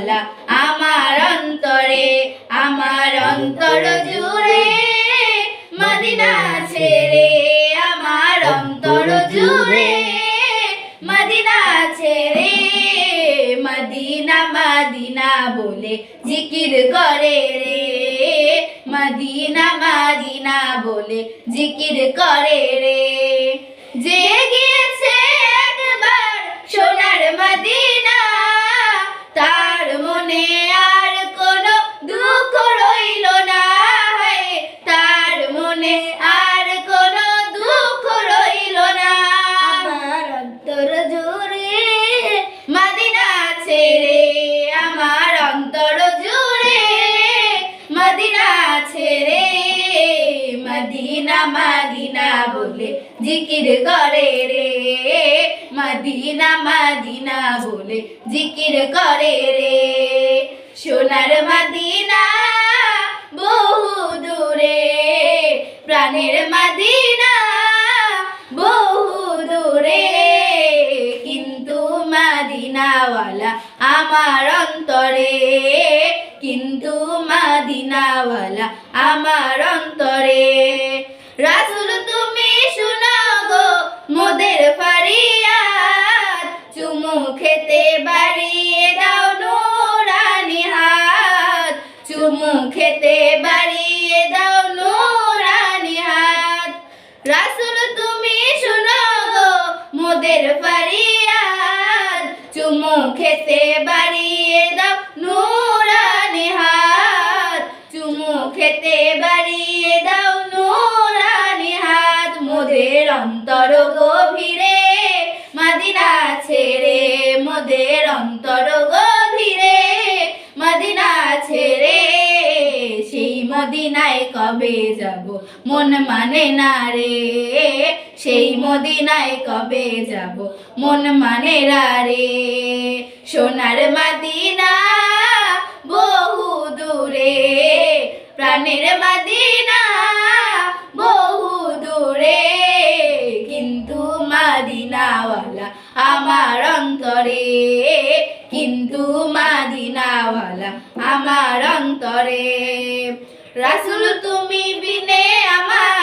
মদিনাওয়ালা আমার অন্তরে, আমার অন্তর জুড়ে মদিনা ছেড়ে, আমার অন্তর জুড়ে মদিনা ছেড়ে। মদিনা মদিনা বলে জিকির করে রে, মদিনা মদিনা বলে জিকির করে রে। যে গিয়েছে একবার সোনার মদিনা, তার মনে আর কোনো দুঃখ রইল না, তার মনে আর কোনো দুঃখ রইল না। আমার অন্তর জুড়ে মদিনা ছেড়ে, আমার অন্তর জুড়ে মদিনা ছেড়ে। মদিনা মদিনা বলে জিকির করে রে, মদিনা মদিনা বলে জিকির করে রে। সোনার মদিনা বহু দূরে, প্রাণের মদিনা বহু দূরে, কিন্তু মদিনাওয়ালা আমার অন্তরে, কিন্তু মদিনাওয়ালা আমার অন্তরে। রাসূল তুমি শুনো গো মোদের ফরিয়াদ, চুমু খেতে বাড়িয়ে দাও নূরানি হাত, চুমু খেতে বাড়িয়ে দাও নূরানি হাত। রাসূল তুমি শুনো গো মোদের ফরিয়াদ, চুমু খেতে বাড়িয়ে দাও নূরানি হাত, চুমু খেতে বাড়িয়ে দাও নূরানি হাত। মোদের অন্তর গভীরে মদিনা ছেড়ে, মোদের অন্তর গভীরে মদিনা ছেড়ে। সেই মদিনায় কবে যাব মন মানে না রে, সেই মদিনায় কবে যাব মন মানে না রে। সোনার মদিনা বহু দূরে, প্রাণের মদিনা বহু দূরে, কিন্তু মদিনাওয়ালা আমার অন্তরে, কিন্তু মদিনাওয়ালা আমার অন্তরে। রাসূল তুমি বিনে আমার